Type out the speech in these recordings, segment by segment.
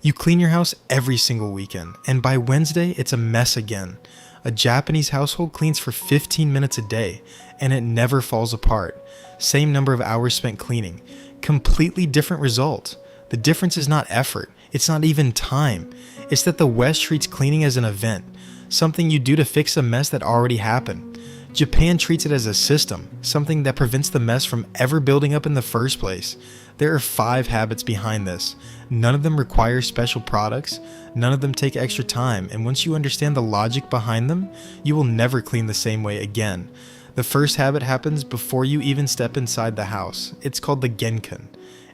You clean your house every single weekend, and by Wednesday, it's a mess again. A Japanese household cleans for 15 minutes a day, and it never falls apart. Same number of hours spent cleaning. Completely different result. The difference is not effort. It's not even time. It's that the West treats cleaning as an event, something you do to fix a mess that already happened. Japan treats it as a system, something that prevents the mess from ever building up in the first place. There are 5 habits behind this. None of them require special products, none of them take extra time, and once you understand the logic behind them, you will never clean the same way again. The first habit happens before you even step inside the house. It's called the Genkan.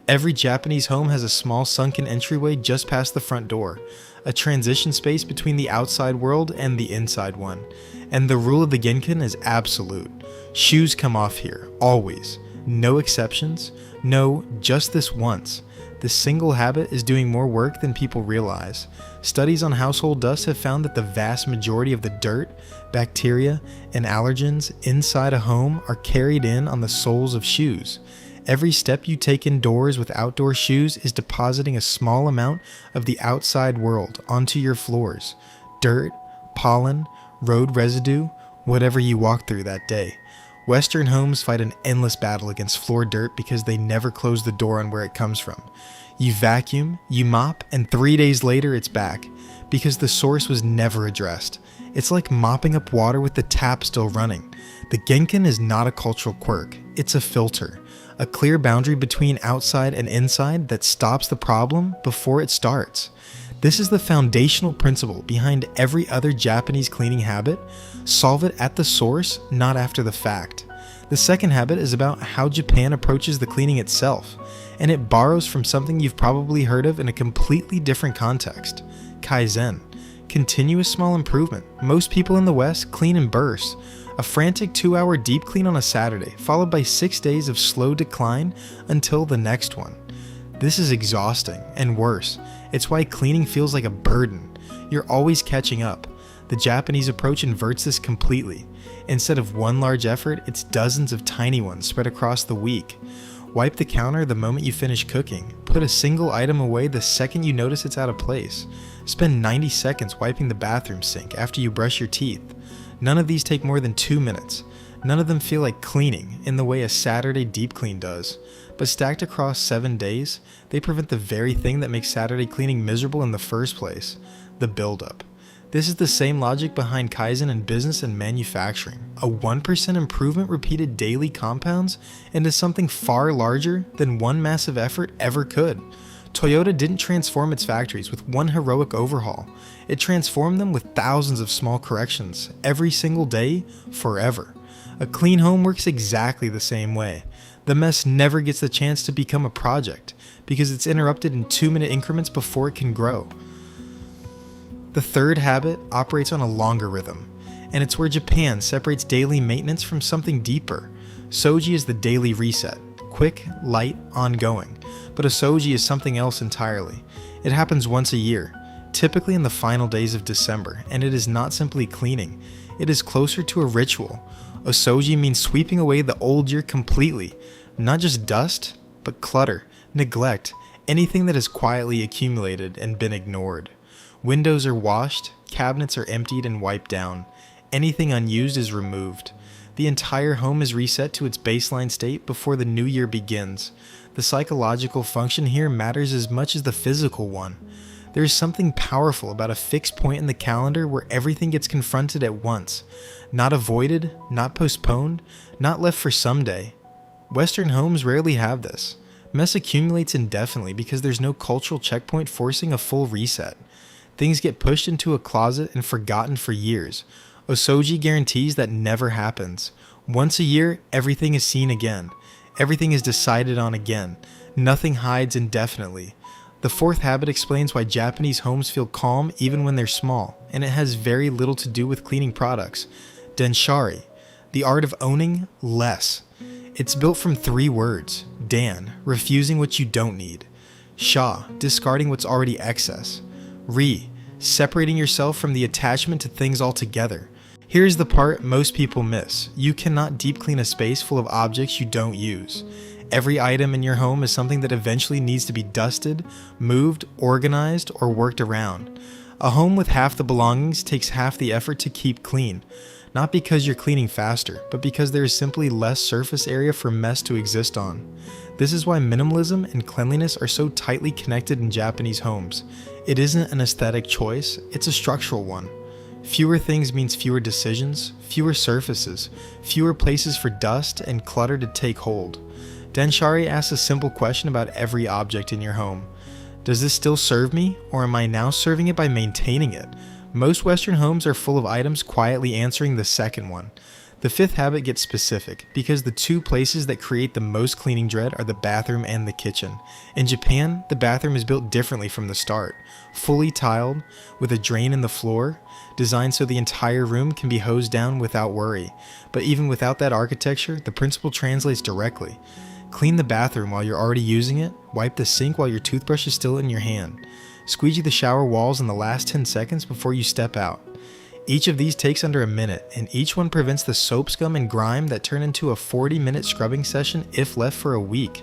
Every Japanese home has a small sunken entryway just past the front door, a transition space between the outside world and the inside one. And the rule of the Genkan is absolute. Shoes come off here, always. No exceptions. No, just this once. This single habit is doing more work than people realize. Studies on household dust have found that the vast majority of the dirt, bacteria, and allergens inside a home are carried in on the soles of shoes. Every step you take indoors with outdoor shoes is depositing a small amount of the outside world onto your floors. Dirt, pollen, road residue, whatever you walk through that day. Western homes fight an endless battle against floor dirt because they never close the door on where it comes from. You vacuum, you mop, and 3 days later it's back, because the source was never addressed. It's like mopping up water with the tap still running. The Genkan is not a cultural quirk, it's a filter. A clear boundary between outside and inside that stops the problem before it starts. This is the foundational principle behind every other Japanese cleaning habit. Solve it at the source, not after the fact. The second habit is about how Japan approaches the cleaning itself, and it borrows from something you've probably heard of in a completely different context. Kaizen. Continuous small improvement. Most people in the West clean in bursts. A frantic 2-hour deep clean on a Saturday, followed by 6 days of slow decline until the next one. This is exhausting, and worse, it's why cleaning feels like a burden. You're always catching up. The Japanese approach inverts this completely. Instead of one large effort, it's dozens of tiny ones spread across the week. Wipe the counter the moment you finish cooking. Put a single item away the second you notice it's out of place. Spend 90 seconds wiping the bathroom sink after you brush your teeth. None of these take more than 2 minutes. None of them feel like cleaning in the way a Saturday deep clean does. But stacked across 7 days, they prevent the very thing that makes Saturday cleaning miserable in the first place, the buildup. This is the same logic behind Kaizen in business and manufacturing. A 1% improvement repeated daily compounds into something far larger than one massive effort ever could. Toyota didn't transform its factories with one heroic overhaul. It transformed them with thousands of small corrections, every single day, forever. A clean home works exactly the same way. The mess never gets the chance to become a project, because it's interrupted in 2-minute increments before it can grow. The third habit operates on a longer rhythm, and it's where Japan separates daily maintenance from something deeper. Soji is the daily reset, quick, light, ongoing. But Osoji is something else entirely. It happens once a year, typically in the final days of December, and it is not simply cleaning. It is closer to a ritual. Osoji means sweeping away the old year completely, not just dust, but clutter, neglect, anything that has quietly accumulated and been ignored. Windows are washed, cabinets are emptied and wiped down. Anything unused is removed. The entire home is reset to its baseline state before the new year begins. The psychological function here matters as much as the physical one. There is something powerful about a fixed point in the calendar where everything gets confronted at once. Not avoided, not postponed, not left for someday. Western homes rarely have this. Mess accumulates indefinitely because there's no cultural checkpoint forcing a full reset. Things get pushed into a closet and forgotten for years. Osoji guarantees that never happens. Once a year, everything is seen again. Everything is decided on again. Nothing hides indefinitely. The fourth habit explains why Japanese homes feel calm even when they're small, and it has very little to do with cleaning products. Danshari, the art of owning less. It's built from 3 words. Dan, refusing what you don't need. Sha, discarding what's already excess. Ri, separating yourself from the attachment to things altogether. Here's the part most people miss. You cannot deep clean a space full of objects you don't use. Every item in your home is something that eventually needs to be dusted, moved, organized, or worked around. A home with half the belongings takes half the effort to keep clean. Not because you're cleaning faster, but because there is simply less surface area for mess to exist on. This is why minimalism and cleanliness are so tightly connected in Japanese homes. It isn't an aesthetic choice, it's a structural one. Fewer things means fewer decisions, fewer surfaces, fewer places for dust and clutter to take hold. Danshari asks a simple question about every object in your home. Does this still serve me, or am I now serving it by maintaining it? Most Western homes are full of items quietly answering the second one. The fifth habit gets specific, because the two places that create the most cleaning dread are the bathroom and the kitchen. In Japan, the bathroom is built differently from the start. Fully tiled, with a drain in the floor, designed so the entire room can be hosed down without worry. But even without that architecture, the principle translates directly. Clean the bathroom while you're already using it, wipe the sink while your toothbrush is still in your hand. Squeegee the shower walls in the last 10 seconds before you step out. Each of these takes under a minute, and each one prevents the soap scum and grime that turn into a 40-minute scrubbing session if left for a week.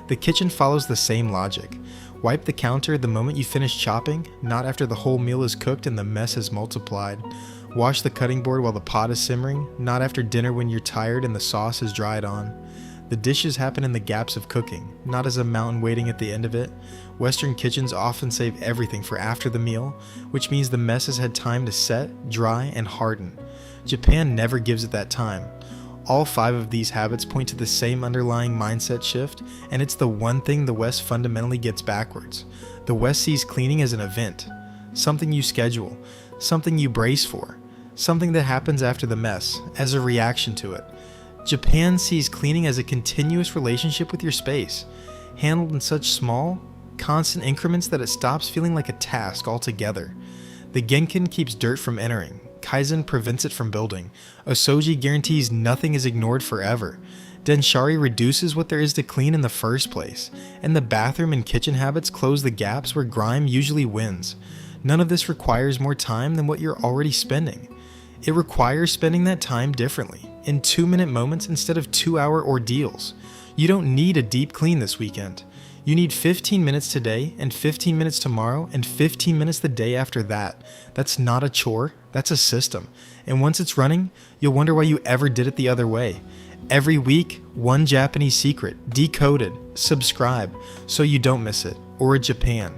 The kitchen follows the same logic. Wipe the counter the moment you finish chopping, not after the whole meal is cooked and the mess has multiplied. Wash the cutting board while the pot is simmering, not after dinner when you're tired and the sauce is dried on. The dishes happen in the gaps of cooking, not as a mountain waiting at the end of it. Western kitchens often save everything for after the meal, which means the mess has had time to set, dry, and harden. Japan never gives it that time. All 5 of these habits point to the same underlying mindset shift, and it's the one thing the West fundamentally gets backwards. The West sees cleaning as an event, something you schedule, something you brace for, something that happens after the mess, as a reaction to it. Japan sees cleaning as a continuous relationship with your space, handled in such small, constant increments that it stops feeling like a task altogether. The Genkan keeps dirt from entering, Kaizen prevents it from building, Osoji guarantees nothing is ignored forever, Danshari reduces what there is to clean in the first place, and the bathroom and kitchen habits close the gaps where grime usually wins. None of this requires more time than what you're already spending. It requires spending that time differently, in 2-minute moments instead of 2-hour ordeals. You don't need a deep clean this weekend. You need 15 minutes today, and 15 minutes tomorrow, and 15 minutes the day after that. That's not a chore, that's a system. And once it's running, you'll wonder why you ever did it the other way. Every week, one Japanese secret, decoded, subscribe, so you don't miss it. Or Japan.